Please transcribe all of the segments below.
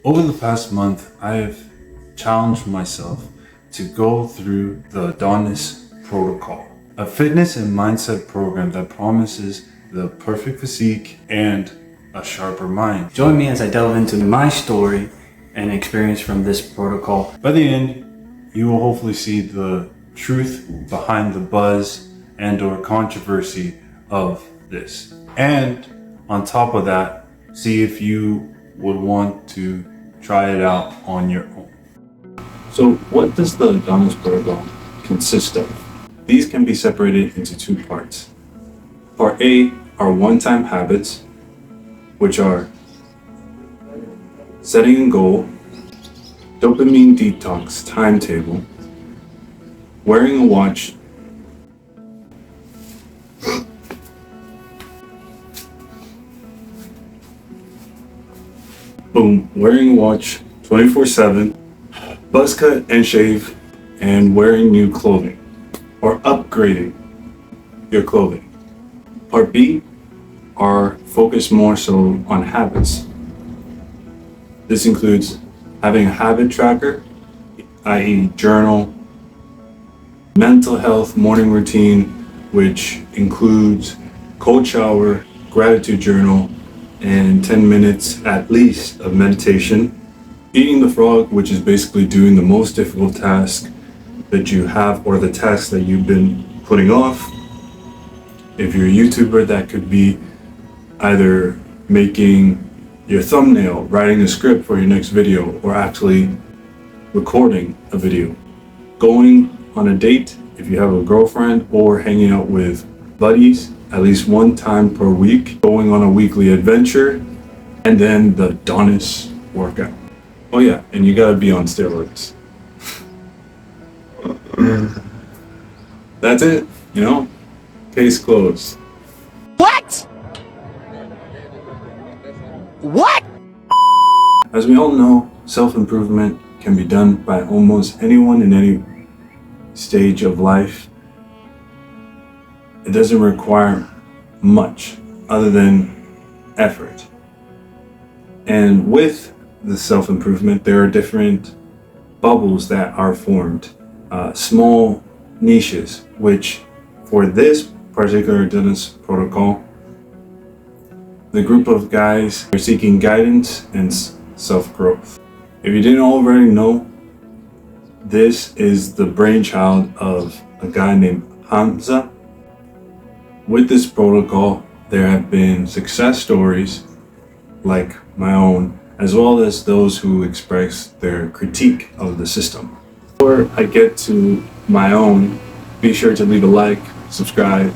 Over the past month, I've challenged myself to go through the Adonis protocol, a fitness and mindset program that promises the perfect physique and a sharper mind. Join me as I delve into my story and experience from this protocol. By the end, you will hopefully see the truth behind the buzz and/or controversy of this. And on top of that, see if you would want to try it out on your own. So what does the Adonis protocol consist of? These can be separated into two parts. Part A are one-time habits, which are setting a goal, dopamine detox timetable, wearing a watch, wearing a watch 24/7, buzz cut and shave, and wearing new clothing, or upgrading your clothing. Part B are focused more so on habits. This includes having a habit tracker, i.e. journal, mental health morning routine, which includes cold shower, gratitude journal, and 10 minutes at least of meditation. Eating the frog, which is basically doing the most difficult task that you have, or the task that you've been putting off. If you're a YouTuber, that could be either making your thumbnail, writing a script for your next video, or actually recording a video. Going on a date, if you have a girlfriend, or hanging out with buddies at least one time per week, going on a weekly adventure, and then the Adonis workout. Oh yeah, and you gotta be on steroids. That's it, case closed. What? What? As we all know, self-improvement can be done by almost anyone in any stage of life. It doesn't require much other than effort. And with the self-improvement, there are different bubbles that are formed, small niches, which for this particular Adonis protocol, the group of guys are seeking guidance and self-growth. If you didn't already know, this is the brainchild of a guy named Hamza. With this protocol, there have been success stories like my own, as well as those who express their critique of the system. Before I get to my own, be sure to leave a like, subscribe,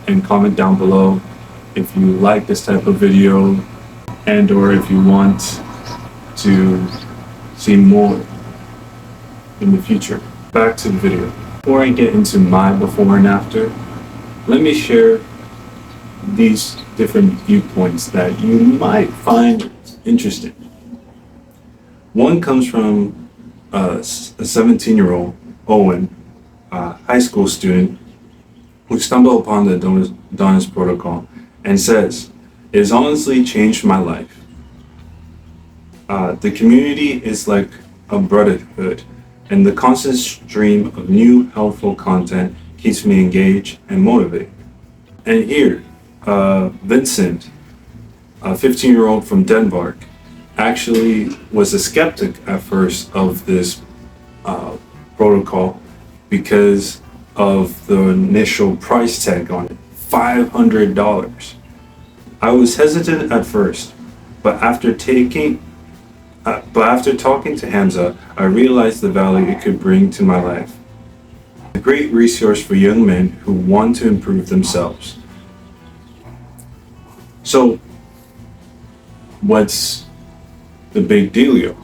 and comment down below if you like this type of video, and or if you want to see more in the future. Back to the video. Before I get into my before and after, let me share these different viewpoints that you might find interesting. One comes from a 17-year-old, Owen, a high school student, who stumbled upon the Adonis protocol and says, "It has honestly changed my life. The community is like a brotherhood, and the constant stream of new helpful content keeps me engaged and motivated." And here, Vincent, a 15-year-old from Denmark, actually was a skeptic at first of this protocol because of the initial price tag on it, $500. I was hesitant at first, but after talking to Hamza, I realized the value it could bring to my life. A great resource for young men who want to improve themselves. So, what's the big dealio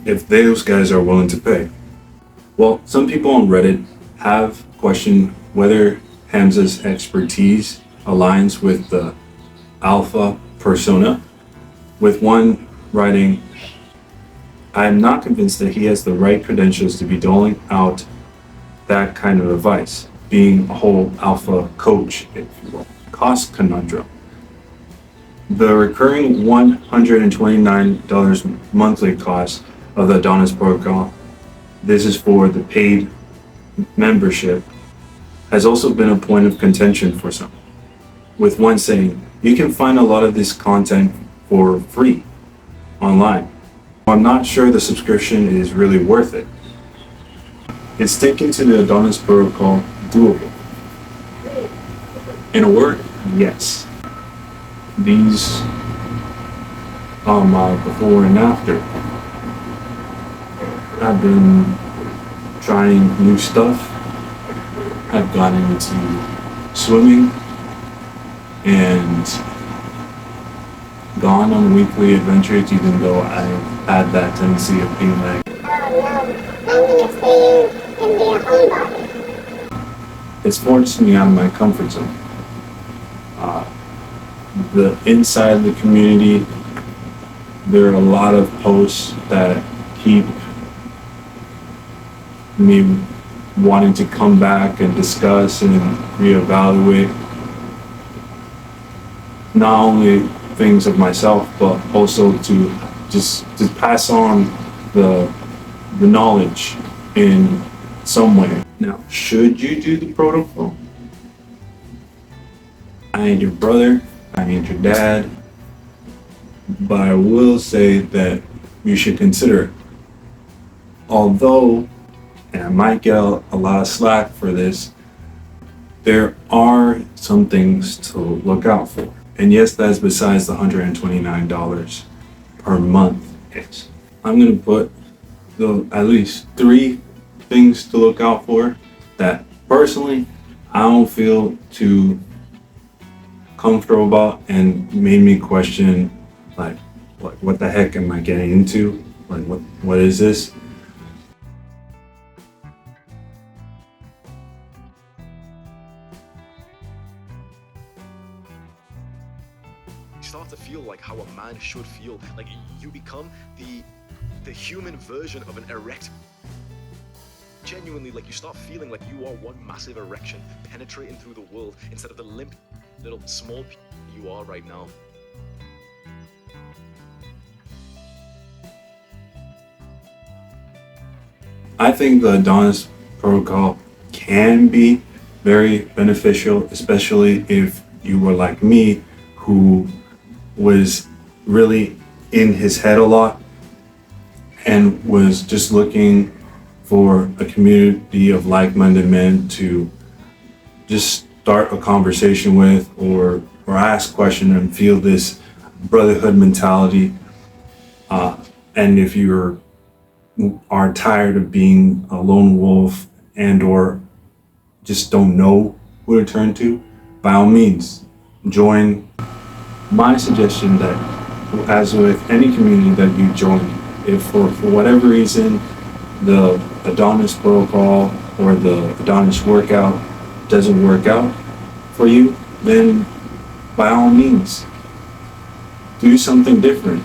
if those guys are willing to pay? Well, some people on Reddit have questioned whether Hamza's expertise aligns with the alpha persona, with one writing, "I am not convinced that he has the right credentials to be doling out that kind of advice, being a whole alpha coach, if you will." Cost conundrum. The recurring $129 monthly cost of the Adonis protocol, this is for the paid membership, has also been a point of contention for some, with one saying, you can find a lot of this content for free online. I'm not sure the subscription is really worth it. Is sticking to the Adonis protocol doable? In a word, yes. These are my before and after. I've been trying new stuff. I've gotten into swimming and gone on weekly adventures, even though I had that tendency of being like, it's forced me out of my comfort zone. The inside of the community, there are a lot of posts that keep me wanting to come back and discuss and reevaluate not only things of myself, but also to pass on the knowledge in some way. Now, should you do the protocol? I ain't your brother, I ain't your dad, but I will say that you should consider it. Although, and I might get a lot of slack for this, there are some things to look out for. And yes, that's besides the $129 per month is. I'm gonna put at least 3 things to look out for that personally I don't feel too comfortable about and made me question like what the heck am I getting into? Like what is this? You start to feel like how a man should feel. Like you become the human version of an erect. Genuinely, like you start feeling like you are one massive erection penetrating through the world instead of the limp little small you are right now. I think the Adonis protocol can be very beneficial, especially if you were like me, who was really in his head a lot and was just looking for a community of like-minded men to just start a conversation with or ask questions and feel this brotherhood mentality. And if you are tired of being a lone wolf and or just don't know who to turn to, by all means, join. My suggestion that, as with any community that you join, if for whatever reason the Adonis protocol or the Adonis workout doesn't work out for you, then by all means, do something different.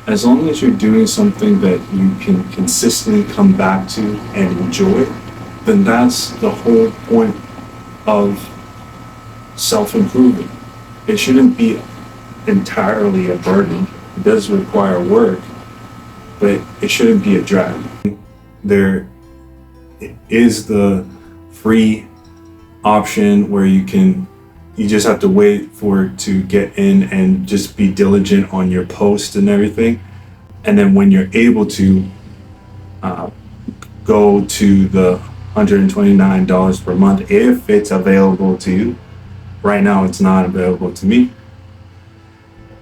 As long as you're doing something that you can consistently come back to and enjoy, then that's the whole point of self-improvement. It shouldn't be entirely a burden. It does require work, but it shouldn't be a drag. There is the free option where you just have to wait for it to get in and just be diligent on your post and everything. And then when you're able to go to the $129 per month, if it's available to you, right now it's not available to me,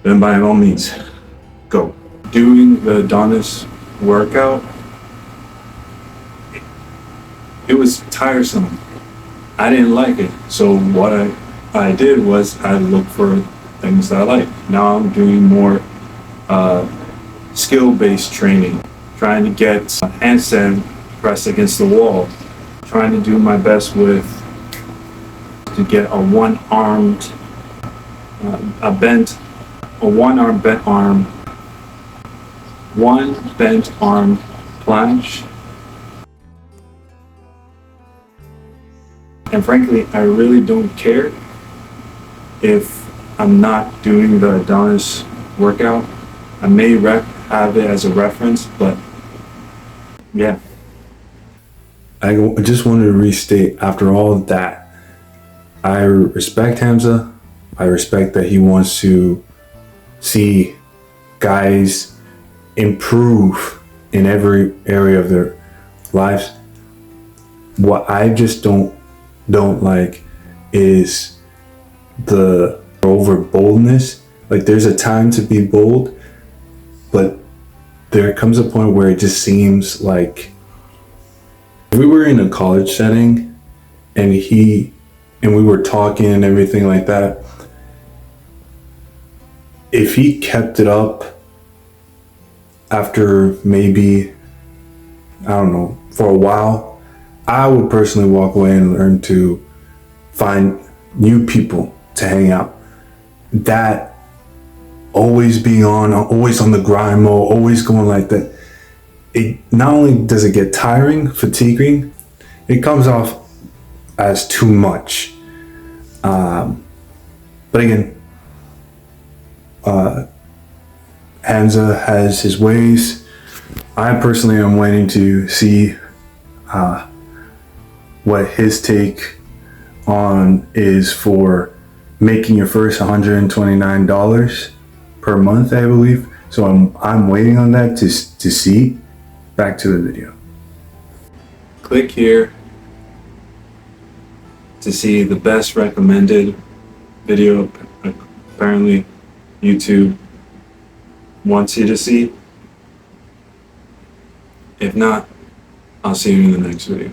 then by all means, go. Doing the Adonis workout, it was tiresome. I didn't like it. So what I did was I looked for things that I like. Now I'm doing more skill-based training, trying to get handstand press against the wall, trying to do my best to get a one-arm bent arm planche. And frankly, I really don't care if I'm not doing the Adonis workout. I may have it as a reference, but yeah. I just wanted to restate, after all of that, I respect Hamza. I respect that he wants to see guys improve in every area of their lives. What I just don't like is the over boldness. Like, there's a time to be bold, but there comes a point where it just seems like, if we were in a college setting and we were talking and everything like that, if he kept it up after maybe, I don't know, for a while, I would personally walk away and learn to find new people to hang out. That always being on, always on the grind mode, always going like that, it not only does it get tiring, fatiguing, it comes off as too much. But again, Hamza has his ways. I personally am waiting to see what his take on is for making your first $129 per month, I believe. So I'm waiting on that to see. Back to the video. Click here to see the best recommended video apparently YouTube wants you to see. If not, I'll see you in the next video.